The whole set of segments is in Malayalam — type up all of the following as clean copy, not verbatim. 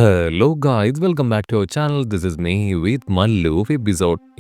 Hello guys, welcome back to our channel. This is me with Mallu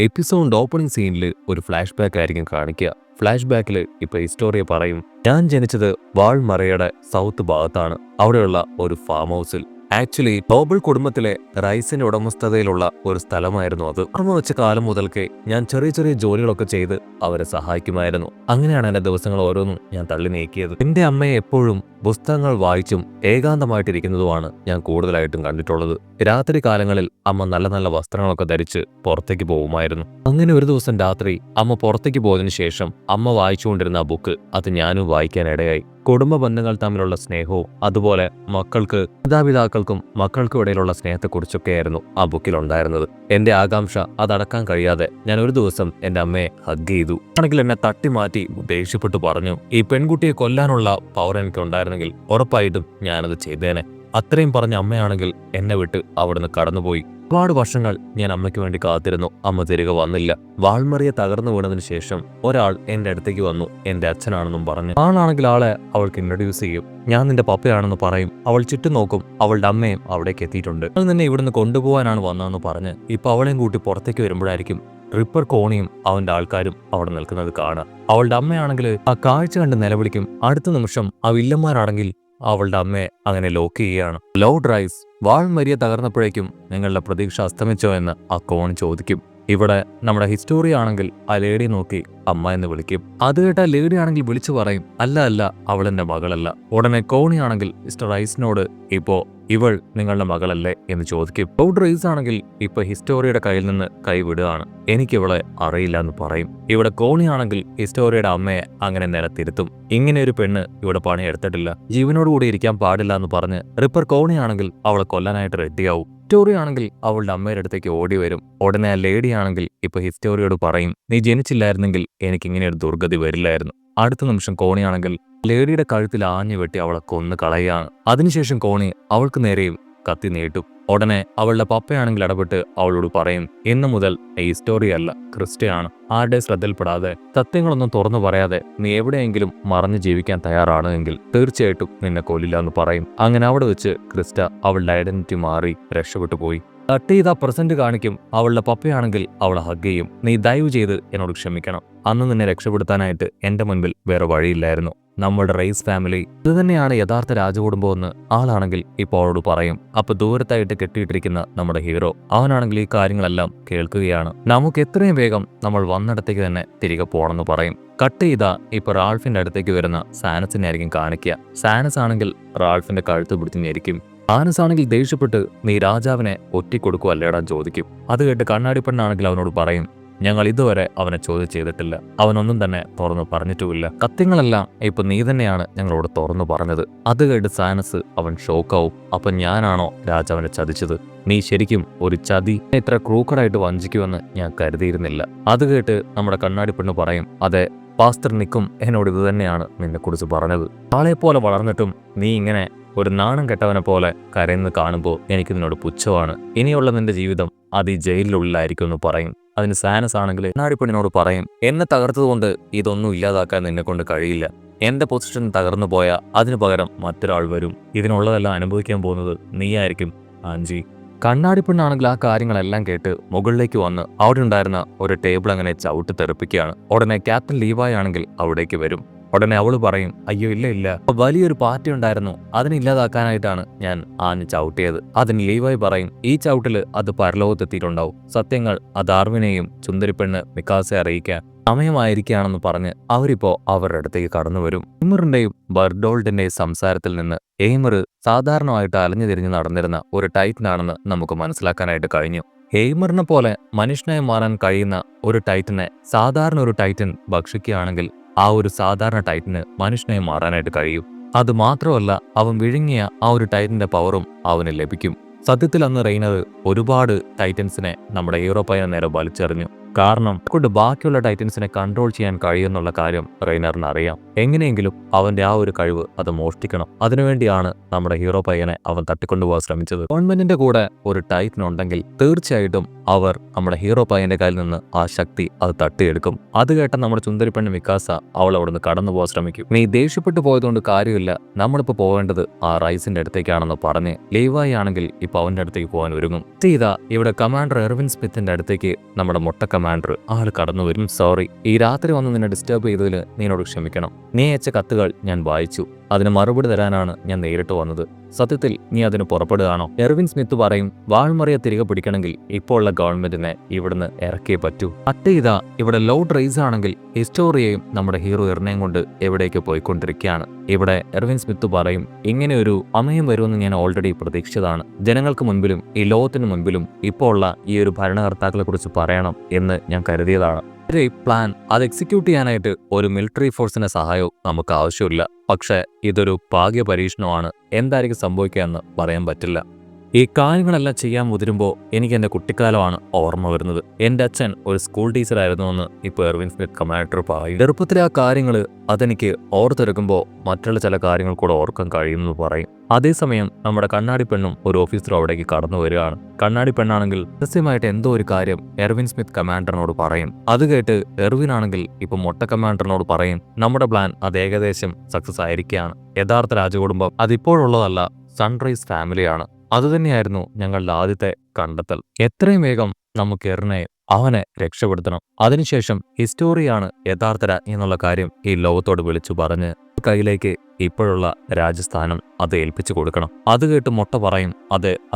episode opening സീനിൽ ഒരു ഫ്ലാഷ് ബാക്ക് ആയിരിക്കും കാണിക്കുക. ഫ്ലാഷ് ബാക്കിൽ ഇപ്പൊ ഹിസ്റ്റോറിയ പറയും, ഞാൻ ജനിച്ചത് വാൾമറയുടെ സൗത്ത് ഭാഗത്താണ്. അവിടെയുള്ള ഒരു ഫാം ഹൗസിൽ. ആക്ച്വലി നോബിൾ കുടുംബത്തിലെ റൈസിന്റെ ഉടമസ്ഥതയിലുള്ള ഒരു സ്ഥലമായിരുന്നു അത്. ഓർമ്മ വെച്ച കാലം മുതൽക്കേ ഞാൻ ചെറിയ ചെറിയ ജോലികളൊക്കെ ചെയ്ത് അവരെ സഹായിക്കുമായിരുന്നു. അങ്ങനെയാണ് എന്റെ ദിവസങ്ങൾ ഓരോന്നും ഞാൻ തള്ളി നീക്കിയത്. എന്റെ അമ്മയെ എപ്പോഴും പുസ്തകങ്ങൾ വായിച്ചും ഏകാന്തമായിട്ടിരിക്കുന്നതുമാണ് ഞാൻ കൂടുതലായിട്ടും കണ്ടിട്ടുള്ളത്. രാത്രി കാലങ്ങളിൽ അമ്മ നല്ല നല്ല വസ്ത്രങ്ങളൊക്കെ ധരിച്ച് പുറത്തേക്ക് പോകുമായിരുന്നു. അങ്ങനെ ഒരു ദിവസം രാത്രി അമ്മ പുറത്തേക്ക് പോയതിനു ശേഷം അമ്മ വായിച്ചുകൊണ്ടിരുന്ന ആ ബുക്ക് അത് ഞാനും വായിക്കാനിടയായി. കുടുംബ ബന്ധങ്ങൾ തമ്മിലുള്ള സ്നേഹവും അതുപോലെ മക്കൾക്ക് മാതാപിതാക്കൾക്കും മക്കൾക്കും ഇടയിലുള്ള സ്നേഹത്തെക്കുറിച്ചൊക്കെയായിരുന്നു ആ ബുക്കിൽ ഉണ്ടായിരുന്നത്. എന്റെ ആകാംക്ഷ അതടക്കാൻ കഴിയാതെ ഞാൻ ഒരു ദിവസം എന്റെ അമ്മയെ ഹഗ് ചെയ്തു. ആണെങ്കിൽ എന്നെ തട്ടി മാറ്റി ദേഷ്യപ്പെട്ടു പറഞ്ഞു, ഈ പെൺകുട്ടിയെ കൊല്ലാനുള്ള പവർ എനിക്ക് ഉണ്ടായിരുന്നെങ്കിൽ ഉറപ്പായിട്ടും ഞാനത് ചെയ്തേനെ. അത്രയും പറഞ്ഞ അമ്മയാണെങ്കിൽ എന്നെ വിട്ട് അവിടുന്ന് കടന്നുപോയി. ഒരുപാട് വർഷങ്ങൾ ഞാൻ അമ്മയ്ക്ക് വേണ്ടി കാത്തിരുന്നു. അമ്മ തിരികെ വന്നില്ല. വാൾമറിയെ തകർന്നു വീണതിന് ശേഷം ഒരാൾ എന്റെ അടുത്തേക്ക് വന്നു, എന്റെ അച്ഛനാണെന്നും പറഞ്ഞു. ആളാണെങ്കിൽ ആളെ അവൾക്ക് ഇൻട്രൊഡ്യൂസ് ചെയ്യും. ഞാൻ നിന്റെ പപ്പയാണെന്ന് പറയും. അവൾ ചുറ്റും നോക്കും. അവളുടെ അമ്മയും അവിടേക്ക് എത്തിയിട്ടുണ്ട്. അവൾ നിന്നെ ഇവിടുന്ന് കൊണ്ടുപോകാനാണ് വന്നതെന്ന് പറഞ്ഞ് ഇപ്പൊ അവളെയും കൂട്ടി പുറത്തേക്ക് വരുമ്പോഴായിരിക്കും റിപ്പർ കോണിയും അവന്റെ ആൾക്കാരും അവിടെ നിൽക്കുന്നത് കാണുക. അവളുടെ അമ്മയാണെങ്കിൽ ആ കാഴ്ച കണ്ട് നിലവിളിക്കും. അടുത്ത നിമിഷം ആ വില്ലന്മാരാണെങ്കിൽ അവളുടെ അമ്മയെ അങ്ങനെ ലോക്ക് ചെയ്യുകയാണ്. ലോർഡ് റൈസ്, വാൾമരിയ തകർന്നപ്പോഴേക്കും നിങ്ങളുടെ പ്രതീക്ഷ അസ്തമിച്ചോ എന്ന് ആ കോൺ ചോദിക്കും. ഇവിടെ നമ്മുടെ ഹിസ്റ്റോറി ആണെങ്കിൽ ആ ലേഡി നോക്കി അമ്മ എന്ന് വിളിക്കും. അത് കേട്ട ലേഡി ആണെങ്കിൽ വിളിച്ചു പറയും, അല്ല അവൾ എന്റെ മകളല്ല. ഉടനെ കോണിയാണെങ്കിൽ മിസ്റ്റർ റൈസിനോട് ഇപ്പോ ഇവൾ നിങ്ങളുടെ മകളല്ലേ എന്ന് ചോദിക്കും. ലോർഡ് റൈസ് ആണെങ്കിൽ ഇപ്പൊ ഹിസ്റ്റോറിയുടെ കയ്യിൽ നിന്ന് കൈവിടുകയാണ്. എനിക്കിവളെ അറിയില്ല എന്ന് പറയും. ഇവിടെ കോണിയാണെങ്കിൽ ഹിസ്റ്റോറിയുടെ അമ്മയെ അങ്ങനെ നിലത്തിരുത്തും. ഇങ്ങനെ ഒരു പെണ്ണ് ഇവിടെ പണി എടുത്തിട്ടില്ല, ജീവനോടുകൂടി ഇരിക്കാൻ പാടില്ല എന്ന് പറഞ്ഞ് റിപ്പർ കോണിയാണെങ്കിൽ അവളെ കൊല്ലാനായിട്ട് റെഡിയാവും. ഹിസ്റ്റോറി ആണെങ്കിൽ അവളുടെ അമ്മയുടെ അടുത്തേക്ക് ഓടി വരും. ഉടനെ ആ ലേഡി ആണെങ്കിൽ ഇപ്പൊ ഹിസ്റ്റോറിയോട് പറയും, നീ ജനിച്ചില്ലായിരുന്നെങ്കിൽ എനിക്കിങ്ങനെ ഒരു ദുർഗതി വരില്ലായിരുന്നു. അടുത്ത നിമിഷം കോണിയാണെങ്കിൽ ലേഡിയുടെ കഴുത്തിൽ ആഞ്ഞു വെട്ടി അവളെ കൊന്നു കളയുകയാണ്. അതിനുശേഷം കോണി അവൾക്ക് നേരെയും കത്തി നീട്ടും. ഉടനെ അവളുടെ പപ്പയാണെങ്കിൽ ഇടപെട്ട് അവളോട് പറയും, ഇന്നു മുതൽ ഈ ഹിസ്റ്റോറി അല്ല, ക്രിസ്റ്റയാണ്. ആരുടെ ശ്രദ്ധയിൽപ്പെടാതെ സത്യങ്ങളൊന്നും തുറന്നു പറയാതെ നീ എവിടെയെങ്കിലും മറഞ്ഞു ജീവിക്കാൻ തയ്യാറാണ് എങ്കിൽ തീർച്ചയായിട്ടും നിന്നെ കൊല്ലില്ല എന്ന് പറയും. അങ്ങനെ അവിടെ വെച്ച് ക്രിസ്റ്റ അവളുടെ ഐഡന്റിറ്റി മാറി രക്ഷപ്പെട്ടു പോയി. കട്ട് ചെയ്ത പ്രസന്റ് കാണിക്കും. അവളുടെ പപ്പയാണെങ്കിൽ അവളെ ഹഗ് ചെയ്യും. നീ ദയവ് ചെയ്ത് എന്നോട് ക്ഷമിക്കണം. അന്ന് നിന്നെ രക്ഷപ്പെടുത്താനായിട്ട് എന്റെ മുൻപിൽ വേറെ വഴിയില്ലായിരുന്നു. നമ്മുടെ റൈസ് ഫാമിലി ഇത് തന്നെയാണ് യഥാർത്ഥ രാജകുടുംബം എന്ന് ആളാണെങ്കിൽ ഇപ്പോൾ അവളോട് പറയും. അപ്പൊ ദൂരത്തായിട്ട് കെട്ടിയിട്ടിരിക്കുന്ന നമ്മുടെ ഹീറോ അവനാണെങ്കിൽ ഈ കാര്യങ്ങളെല്ലാം കേൾക്കുകയാണ്. നമുക്ക് എത്രയും വേഗം നമ്മൾ വന്നിടത്തേക്ക് തന്നെ തിരികെ പോകണമെന്ന് പറയും. കട്ട് ചെയ്ത ഇപ്പൊ റാൾഫിന്റെ അടുത്തേക്ക് വരുന്ന സാനസിനെ ആയിരിക്കും കാണിക്കുക. സാനസ് ആണെങ്കിൽ റാൾഫിന്റെ കഴുത്ത് പിടിച്ച് ഞെരിക്കും. സാനസ് ആണെങ്കിൽ ദേഷ്യപ്പെട്ട് നീ രാജാവിനെ ഒറ്റിക്കൊടുക്കുവല്ലേടാ ചോദിക്കും. അത് കേട്ട് കണ്ണാടി പെണ്ണാണെങ്കിൽ അവനോട് പറയും, ഞങ്ങൾ ഇതുവരെ അവനെ ചോദ്യം ചെയ്തിട്ടില്ല, അവനൊന്നും തന്നെ തുറന്നു പറഞ്ഞിട്ടുമില്ല. സത്യങ്ങളെല്ലാം ഇപ്പൊ നീ തന്നെയാണ് ഞങ്ങളോട് തുറന്നു പറഞ്ഞത്. അത് കേട്ട് സാനസ് അവൻ ഷോക്കാവും. അപ്പൊ ഞാനാണോ രാജാവിനെ ചതിച്ചത്? നീ ശരിക്കും ഒരു ചതി, ഇത്ര ക്രൂക്കഡായിട്ട് വഞ്ചിക്കുമെന്ന് ഞാൻ കരുതിയിരുന്നില്ല. അത് കേട്ട് നമ്മുടെ കണ്ണാടി പെണ്ണ് പറയും, അതെ, പാസ്റ്റർ നിക്കും എന്നോട് ഇത് തന്നെയാണ് നിന്നെക്കുറിച്ച് പറഞ്ഞത്. ആളെപ്പോലെ വളർന്നിട്ടും നീ ഇങ്ങനെ ഒരു നാണം കെട്ടവനെ പോലെ കരയുന്നത് കാണുമ്പോൾ എനിക്ക് നിന്നോട് പുച്ഛമാണ്. ഇനിയുള്ള നിന്റെ ജീവിതം അത് ഈ ജയിലിനുള്ളിലായിരിക്കും എന്ന് പറയും. അതിന് സാനസ് ആണെങ്കിൽ കണ്ണാടിപ്പെണ്ണിനോട് പറയും, എന്നെ തകർത്തതുകൊണ്ട് ഇതൊന്നും ഇല്ലാതാക്കാൻ നിന്നെ കൊണ്ട് കഴിയില്ല. എന്റെ പൊസിഷൻ തകർന്നു പോയാൽ അതിനു പകരം മറ്റൊരാൾ വരും. ഇതിനുള്ളതെല്ലാം അനുഭവിക്കാൻ പോകുന്നത് നീയായിരിക്കും ആൻജി. കണ്ണാടിപ്പെണ്ണാണെങ്കിൽ ആ കാര്യങ്ങളെല്ലാം കേട്ട് മുകളിലേക്ക് വന്ന് അവിടെ ഉണ്ടായിരുന്ന ഒരു ടേബിൾ അങ്ങനെ ചവിട്ടി തെറിപ്പിക്കുകയാണ്. ഉടനെ ക്യാപ്റ്റൻ ലീവായി ആണെങ്കിൽ അവിടേക്ക് വരും. ഉടനെ അവള് പറയും, അയ്യോ ഇല്ല, വലിയൊരു പാർട്ടി ഉണ്ടായിരുന്നു, അതിനെ ഇല്ലാതാക്കാനായിട്ടാണ് ഞാൻ ആഞ്ഞ് ചവിട്ടിയത്. അതിന് ലീവായി പറയും, ഈ ചവിട്ടില് അത് പരലോകത്തെത്തിയിട്ടുണ്ടാവും. സത്യങ്ങൾ അത് ആർവിനെയും ചുന്ദരിപ്പെണ്ണ് മിക്കാസെ അറിയിക്കാൻ സമയമായിരിക്കുകയാണെന്ന് പറഞ്ഞ് അവരിപ്പോ അവരുടെ അടുത്തേക്ക് കടന്നു വരും. എയ്മറിന്റെയും ബർഡോൾഡിന്റെയും സംസാരത്തിൽ നിന്ന് എയ്മർ സാധാരണമായിട്ട് അലഞ്ഞു തിരിഞ്ഞ് നടന്നിരുന്ന ഒരു ടൈറ്റനാണെന്ന് നമുക്ക് മനസ്സിലാക്കാനായിട്ട് കഴിഞ്ഞു. എയ്മറിനെ പോലെ മനുഷ്യനായി മാറാൻ കഴിയുന്ന ഒരു ടൈറ്റനെ സാധാരണ ഒരു ടൈറ്റൻ ഭക്ഷിക്കുകയാണെങ്കിൽ ആ ഒരു സാധാരണ ടൈറ്റന് മനുഷ്യനായി മാറാനായിട്ട് കഴിയും. അത് മാത്രമല്ല, അവൻ വിഴുങ്ങിയ ആ ഒരു ടൈറ്റന്റെ പവറും അവന് ലഭിക്കും. സത്യത്തിൽ അന്ന് റെയ്നർ ഒരുപാട് ടൈറ്റൻസിനെ നമ്മുടെ യൂറോപ്പയിനെ നേരെ വലിച്ചെറിഞ്ഞു. കാരണം കൊണ്ട് ബാക്കിയുള്ള ടൈറ്റൻസിനെ കൺട്രോൾ ചെയ്യാൻ കഴിയുമെന്നുള്ള കാര്യം റെയ്നറിന് അറിയാം. എങ്ങനെയെങ്കിലും അവന്റെ ആ ഒരു കഴിവ് അത് മോഷ്ടിക്കണം. അതിനുവേണ്ടിയാണ് നമ്മുടെ ഹീറോ പയ്യനെ അവൻ തട്ടിക്കൊണ്ടുപോകാൻ ശ്രമിച്ചത്. ഗവൺമെന്റിന്റെ കൂടെ ഒരു ടൈറ്റൻ ഉണ്ടെങ്കിൽ തീർച്ചയായിട്ടും അവർ നമ്മുടെ ഹീറോ പയ്യന്റെ കയ്യിൽ നിന്ന് ആ ശക്തി അത് തട്ടിയെടുക്കും. അത് കേട്ട നമ്മുടെ ചുന്ദരി പെണ്ണ് മിക്കാസ അവൾ അവിടുന്ന് കടന്നു പോകാൻ ശ്രമിക്കും. നീ ദേഷ്യപ്പെട്ടു പോയതുകൊണ്ട് കാര്യമില്ല, നമ്മളിപ്പോ പോകേണ്ടത് ആ റൈസിന്റെ അടുത്തേക്കാണെന്ന് പറഞ്ഞ് ലേവായി ആണെങ്കിൽ ഇപ്പൊ അവന്റെ അടുത്തേക്ക് പോകാൻ ഒരുങ്ങും. ചെയ്താ ഇവിടെ കമാൻഡർ എർവിൻ സ്മിത്തിന്റെ അടുത്തേക്ക് നമ്മുടെ മൊട്ട കമാൻഡർ ആൾ കടന്നു വരും. സോറി, ഈ രാത്രി വന്ന് നിന്നെ ഡിസ്റ്റർബ് ചെയ്തതിൽ നീനോട് ക്ഷമിക്കണം. നീ അയച്ച കത്തുകൾ ഞാൻ വായിച്ചു, അതിന് മറുപടി തരാനാണ് ഞാൻ നേരിട്ട് വന്നത്. സത്യത്തിൽ നീ അതിന് പുറപ്പെടുകയാണോ? എർവിൻ സ്മിത്ത് പറയും, വാൾമറിയെ തിരികെ പിടിക്കണമെങ്കിൽ ഇപ്പോൾ ഉള്ള ഗവൺമെന്റിനെ ഇവിടുന്ന് ഇറക്കിയേ പറ്റൂ. ഇതാ ഇവിടെ ലോർഡ് റൈസ് ആണെങ്കിൽ ഹിസ്റ്റോറിയയും നമ്മുടെ ഹീറോ എറിനെയും കൊണ്ട് എവിടേക്ക് പോയിക്കൊണ്ടിരിക്കുകയാണ്. ഇവിടെ എർവിൻ സ്മിത്ത് പറയും, ഇങ്ങനെ ഒരു അമയം വരുമെന്ന് ഞാൻ ഓൾറെഡി പ്രതീക്ഷിച്ചതാണ്. ജനങ്ങൾക്ക് മുൻപിലും ഈ ലോകത്തിന് മുൻപിലും ഇപ്പോൾ ഉള്ള ഈ ഒരു ഭരണകർത്താക്കളെ കുറിച്ച് പറയണം എന്ന് ഞാൻ കരുതിയതാണ്. ഈ പ്ലാൻ അത് എക്സിക്യൂട്ട് ചെയ്യാനായിട്ട് ഒരു മിലിറ്ററി ഫോഴ്സിന്റെ സഹായവും നമുക്ക് ആവശ്യമില്ല. പക്ഷേ ഇതൊരു ഭാഗ്യ പരീക്ഷണമാണ്. എന്തായിരിക്കും സംഭവിക്കുക എന്ന് പറയാൻ പറ്റില്ല. ഈ കാര്യങ്ങളെല്ലാം ചെയ്യാൻ മുതിരുമ്പോൾ എനിക്ക് എൻ്റെ കുട്ടിക്കാലമാണ് ഓർമ്മ വരുന്നത്. എൻ്റെ അച്ഛൻ ഒരു സ്കൂൾ ടീച്ചറായിരുന്നു എന്ന് ഇപ്പോൾ എർവിൻ സ്മിത്ത് കമാൻഡർ പറയും. ചെറുപ്പത്തിലെ ആ കാര്യങ്ങൾ അതെനിക്ക് ഓർത്തെടുക്കുമ്പോൾ മറ്റുള്ള ചില കാര്യങ്ങൾ കൂടെ ഓർക്കാൻ കഴിയുമെന്ന് പറയും. അതേസമയം നമ്മുടെ കണ്ണാടി പെണ്ണും ഒരു ഓഫീസറും അവിടേക്ക് കടന്നു വരികയാണ്. കണ്ണാടി പെണ്ണാണെങ്കിൽ രഹസ്യമായിട്ട് എന്തോ ഒരു കാര്യം എർവിൻ സ്മിത്ത് കമാൻഡറിനോട് പറയും. അത് കേട്ട് എർവിൻ ആണെങ്കിൽ ഇപ്പൊ മൊട്ട കമാൻഡറിനോട് പറയും, നമ്മുടെ പ്ലാൻ അത് ഏകദേശം സക്സസ് ആയിരിക്കുകയാണ്. യഥാർത്ഥ രാജകുടുംബം അതിപ്പോഴുള്ളതല്ല, സൺറൈസ് ഫാമിലിയാണ്. അതുതന്നെയായിരുന്നു ഞങ്ങളുടെ ആദ്യത്തെ കണ്ടെത്തൽ. എത്രയും വേഗം നമുക്ക് എറിനെ അവനെ രക്ഷപ്പെടുത്തണം. അതിനുശേഷം ഹിസ്റ്റോറിയാണ് യഥാർത്ഥ രാജ്ഞി എന്നുള്ള കാര്യം ഈ ലോകത്തോട് വിളിച്ചു പറഞ്ഞ് കയ്യിലേക്ക് ഇപ്പോഴുള്ള രാജസ്ഥാനം അത് ഏൽപ്പിച്ചു കൊടുക്കണം. അത് കേട്ട് മൊട്ട പറയും,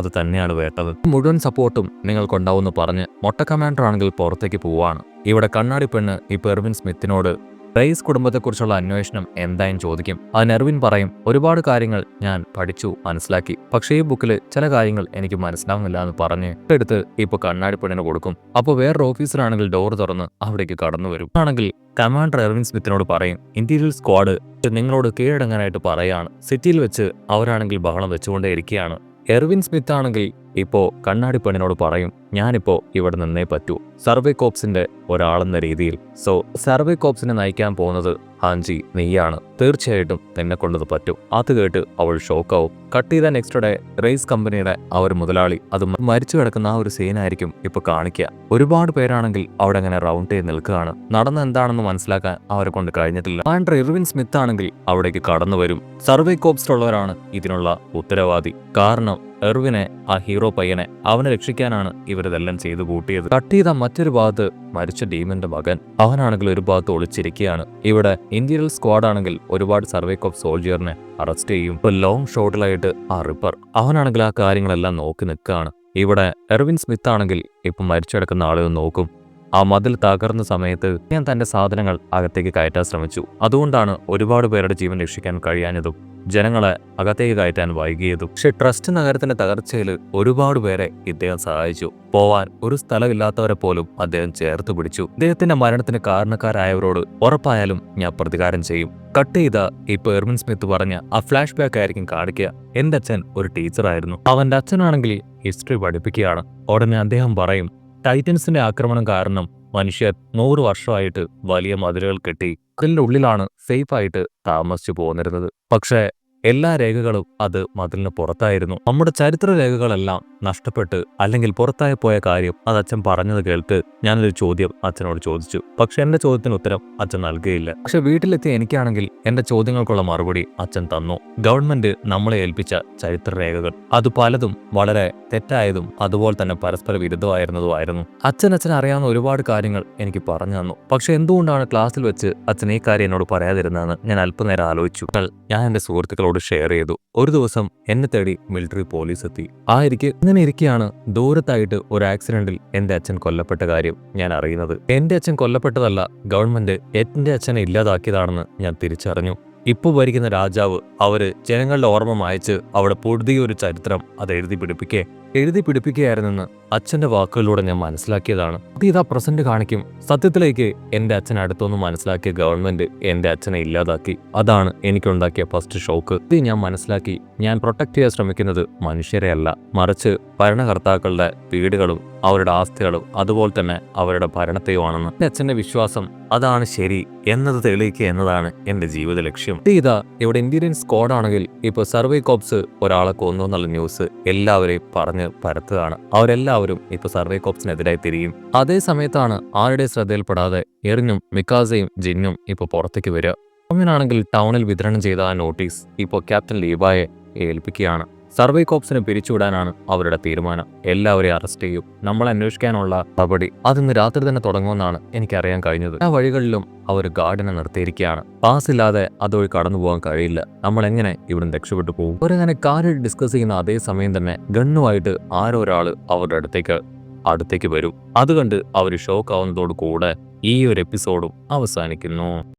അത് തന്നെയാണ് വേണ്ടത്. മുഴുവൻ സപ്പോർട്ടും നിങ്ങൾക്കുണ്ടാവുമെന്ന് പറഞ്ഞ് മൊട്ട കമാൻഡർ ആണെങ്കിൽ പുറത്തേക്ക് പോവാണ്. ഇവിടെ കണ്ണാടി പെണ്ണ് ഈ എർവിൻ സ്മിത്തിനോട് റൈസ് കുടുംബത്തെക്കുറിച്ചുള്ള അന്വേഷണം എന്തായും ചോദിക്കും. അതിന് എർവിൻ പറയും, ഒരുപാട് കാര്യങ്ങൾ ഞാൻ പഠിച്ചു മനസ്സിലാക്കി, പക്ഷേ ഈ ബുക്കിൽ ചില കാര്യങ്ങൾ എനിക്ക് മനസ്സിലാവുന്നില്ല എന്ന് പറഞ്ഞ് എടുത്ത് ഇപ്പൊ കണ്ണാടി പെണ്ണിന് കൊടുക്കും. അപ്പോൾ വേറൊരു ഓഫീസറാണെങ്കിൽ ഡോർ തുറന്ന് അവിടേക്ക് കടന്നു വരും. ആണെങ്കിൽ കമാൻഡർ എർവിൻ സ്മിത്തിനോട് പറയും, ഇന്റീരിയൽ സ്ക്വാഡ് നിങ്ങളോട് കീഴടങ്ങാനായിട്ട് പറയാണ്. സിറ്റിയിൽ വെച്ച് അവരാണെങ്കിൽ ബഹളം വെച്ചുകൊണ്ടേയിരിക്കുകയാണ്. എർവിൻ സ്മിത്ത് ആണെങ്കിൽ ഇപ്പോ കണ്ണാടി പെണ്ണിനോട് പറയും, ഞാനിപ്പോ ഇവിടെ നിന്നേ പറ്റൂ, സർവേ കോപ്സിന്റെ ഒരാളെന്ന രീതിയിൽ. സോ സർവേ കോപ്സിനെ നയിക്കാൻ പോകുന്നത് ഹാൻജി നീയാണ്, തീർച്ചയായിട്ടും നിന്നെ കൊണ്ടത് പറ്റും. അത് കേട്ട് അവൾ ഷോക്കാവും. കട്ട് ചെയ്ത നെക്സ്റ്റ് ഡേ റേസ് കമ്പനിയുടെ ആ ഒരു മുതലാളി അത് മരിച്ചു കിടക്കുന്ന ആ ഒരു സീനായിരിക്കും ഇപ്പൊ കാണിക്കുക. ഒരുപാട് പേരാണെങ്കിൽ അവിടെ അങ്ങനെ റൗണ്ട് ചെയ്ത് നിൽക്കുകയാണ്. നടന്ന എന്താണെന്ന് മനസ്സിലാക്കാൻ അവരെ കൊണ്ട് കഴിഞ്ഞിട്ടില്ല. കമാൻഡർ എർവിൻ സ്മിത്ത് ആണെങ്കിൽ അവിടേക്ക് കടന്നു വരും. സർവേ കോപ്സിലുള്ളവരാണ് ഇതിനുള്ള ഉത്തരവാദി. കാരണം എർവിനെ, ആ ഹീറോ പയ്യനെ, അവനെ രക്ഷിക്കാനാണ് ഇവരിതെല്ലാം ചെയ്തു കൂട്ടിയത്. കട്ട് ചെയ്ത മറ്റൊരു ഭാഗത്ത് മരിച്ച ഡീമന്റെ മകൻ, അവനാണെങ്കിൽ ഒരു ഭാഗത്ത് ഒളിച്ചിരിക്കുകയാണ്. ഇവിടെ ഇന്റീരിയൽ സ്ക്വാഡ് ആണെങ്കിൽ ഒരുപാട് സർവേ കോപ്പ് സോൾജിയറിനെ അറസ്റ്റ് ചെയ്യും. ഇപ്പൊ ലോങ് ഷോട്ടിലായിട്ട് ആ റിപ്പർ, അവനാണെങ്കിൽ ആ കാര്യങ്ങളെല്ലാം നോക്കി നിൽക്കുകയാണ്. ഇവിടെ എർവിൻ സ്മിത്ത് ആണെങ്കിൽ ഇപ്പൊ മരിച്ചു കിടക്കുന്ന ആളെ നോക്കും. ആ മതിൽ തകർന്ന സമയത്ത് ഞാൻ തന്റെ സാധനങ്ങൾ അകത്തേക്ക് കയറ്റാൻ ശ്രമിച്ചു. അതുകൊണ്ടാണ് ഒരുപാട് പേരുടെ ജീവൻ രക്ഷിക്കാൻ കഴിയാഞ്ഞതും ജനങ്ങളെ അകത്തേക്ക് കയറ്റാൻ വൈകിയതും. പക്ഷെ ട്രസ്റ്റ് നഗരത്തിന്റെ തകർച്ചയിൽ ഒരുപാട് പേരെ ഇദ്ദേഹം സഹായിച്ചു. പോവാൻ ഒരു സ്ഥലമില്ലാത്തവരെ പോലും അദ്ദേഹം ചേർത്ത് പിടിച്ചു. ഇദ്ദേഹത്തിന്റെ മരണത്തിന് കാരണക്കാരായവരോട് ഉറപ്പായാലും ഞാൻ പ്രതികാരം ചെയ്യും. കട്ട് ചെയ്ത ഇപ്പൊ എർവിൻ സ്മിത്ത് പറഞ്ഞ ആ ഫ്ലാഷ് ബാക്ക് ആയിരിക്കും കാണിക്കുക. എന്റെ അച്ഛൻ ഒരു ടീച്ചറായിരുന്നു, അവന്റെ അച്ഛനാണെങ്കിൽ ഹിസ്റ്ററി പഠിപ്പിക്കുകയാണ്. ഉടനെ അദ്ദേഹം പറയും, ടൈറ്റൻസിന്റെ ആക്രമണം കാരണം മനുഷ്യർ 100 വർഷമായിട്ട് വലിയ മതിലുകൾ കെട്ടി അതിന്റെ ഉള്ളിലാണ് സേഫായിട്ട് താമസിച്ചു പോന്നിരുന്നത്. പക്ഷേ എല്ലാ രേഖകളും അത് മതിലിന് പുറത്തായിരുന്നു. നമ്മുടെ ചരിത്ര രേഖകളെല്ലാം നഷ്ടപ്പെട്ട് അല്ലെങ്കിൽ പുറത്തായി പോയ കാര്യം അത് അച്ഛൻ പറഞ്ഞത് കേട്ട് ഞാനൊരു ചോദ്യം അച്ഛനോട് ചോദിച്ചു. പക്ഷെ എന്റെ ചോദ്യത്തിന് ഉത്തരം അച്ഛൻ നൽകുകയില്ല. പക്ഷെ വീട്ടിലെത്തിയ എനിക്കാണെങ്കിൽ എന്റെ ചോദ്യങ്ങൾക്കുള്ള മറുപടി അച്ഛൻ തന്നു. ഗവൺമെന്റ് നമ്മളെ ഏൽപ്പിച്ച ചരിത്ര രേഖകൾ അത് പലതും വളരെ തെറ്റായതും അതുപോലെ തന്നെ പരസ്പര വിരുദ്ധമായിരുന്നതുമായിരുന്നു. അച്ഛൻ അറിയാവുന്ന ഒരുപാട് കാര്യങ്ങൾ എനിക്ക് പറഞ്ഞു തന്നു. പക്ഷെ എന്തുകൊണ്ടാണ് ക്ലാസ്സിൽ വെച്ച് അച്ഛൻ ഈ കാര്യം എന്നോട് പറയാതിരുന്നതെന്ന് ഞാൻ അല്പനേരം ആലോചിച്ചു. ഞാൻ എന്റെ സുഹൃത്തുക്കളോട് ഷെയർ ചെയ്തു. ഒരു ദിവസം എന്നെ തേടി മിലിറ്ററി പോലീസ് എത്തി. ഇങ്ങനെ ഇരിക്കുകയാണ് ദൂരത്തായിട്ട് ഒരു ആക്സിഡന്റിൽ എന്റെ അച്ഛൻ കൊല്ലപ്പെട്ട കാര്യം ഞാൻ അറിയുന്നത്. എന്റെ അച്ഛൻ കൊല്ലപ്പെട്ടതല്ല, ഗവൺമെന്റ് എന്റെ അച്ഛനെ ഇല്ലാതാക്കിയതാണെന്ന് ഞാൻ തിരിച്ചറിഞ്ഞു. ഇപ്പൊ ഭരിക്കുന്ന രാജാവ് അവര് ജനങ്ങളുടെ ഓർമ്മ മായച്ച് അവിടെ പുതിയൊരു ചരിത്രം അത് എഴുതി പിടിപ്പിക്കേ എഴുതി പിടിപ്പിക്കുകയായിരുന്നെന്ന് അച്ഛന്റെ വാക്കുകളിലൂടെ ഞാൻ മനസ്സിലാക്കിയതാണ്. അത് ഇതാ പ്രസന്റ് കാണിക്കും. സത്യത്തിലേക്ക് എന്റെ അച്ഛൻ അടുത്തൊന്ന് മനസ്സിലാക്കിയ ഗവൺമെന്റ് എന്റെ അച്ഛനെ ഇല്ലാതാക്കി. അതാണ് എനിക്കുണ്ടാക്കിയ ഫസ്റ്റ് ഷോക്ക്. ഇത് ഞാൻ മനസ്സിലാക്കി. ഞാൻ പ്രൊട്ടക്ട് ചെയ്യാൻ ശ്രമിക്കുന്നത് മനുഷ്യരെയല്ല, മറിച്ച് ഭരണകർത്താക്കളുടെ വീടുകളും അവരുടെ ആസ്തികളും അതുപോലെ തന്നെ അവരുടെ ഭരണത്തെയുമാണെന്ന്. എന്റെ അച്ഛന്റെ വിശ്വാസം അതാണ് ശരി എന്നത് തെളിയിക്കുക എന്നതാണ് എന്റെ ജീവിത ലക്ഷ്യം. ഇതാ ഇവിടെ ഇന്ത്യൻ സ്ക്വാഡ് ആണെങ്കിൽ ഇപ്പൊ സർവേ കോപ്സ് ഒരാളെ കൊന്നു എന്നുള്ള ന്യൂസ് എല്ലാവരെയും പറഞ്ഞ് പരത്തുകയാണ്. അവരെല്ലാവരും ഇപ്പൊ സർവേ കോപ്സിനെതിരായി തിരിയും. അതേ സമയത്താണ് ആരുടെ ശ്രദ്ധയിൽപ്പെടാതെ എറിനും മിക്കാസയും ജിന്നും ഇപ്പൊ പുറത്തേക്ക് വരിക. അങ്ങനാണെങ്കിൽ ടൗണിൽ വിതരണം ചെയ്ത ആ നോട്ടീസ് ഇപ്പോൾ ക്യാപ്റ്റൻ ലീബായെ ഏൽപ്പിക്കുകയാണ്. സർവേ കോപ്സിനെ പിരിച്ചുവിടാനാണ് അവരുടെ തീരുമാനം. എല്ലാവരെയും അറസ്റ്റ് ചെയ്യും. നമ്മൾ അന്വേഷിക്കാനുള്ള നടപടി അതിന്ന് രാത്രി തന്നെ തുടങ്ങുമെന്നാണ് എനിക്കറിയാൻ കഴിഞ്ഞത്. ആ വഴികളിലും അവർ ഗാർഡിനെ നിർത്തിയിരിക്കുകയാണ്. പാസ് ഇല്ലാതെ അതുവഴി കടന്നു പോകാൻ കഴിയില്ല. നമ്മൾ എങ്ങനെ ഇവിടുന്ന് രക്ഷപ്പെട്ടു പോകും? അവരങ്ങനെ കാര്യം ഡിസ്കസ് ചെയ്യുന്ന അതേ സമയം തന്നെ ഗണ്ണുമായിട്ട് ആരോ ഒരാള് അവരുടെ അടുത്തേക്ക് വരും. അതുകണ്ട് അവർ ഷോക്ക് ആവുന്നതോട് കൂടെ ഈ ഒരു എപ്പിസോഡും അവസാനിക്കുന്നു.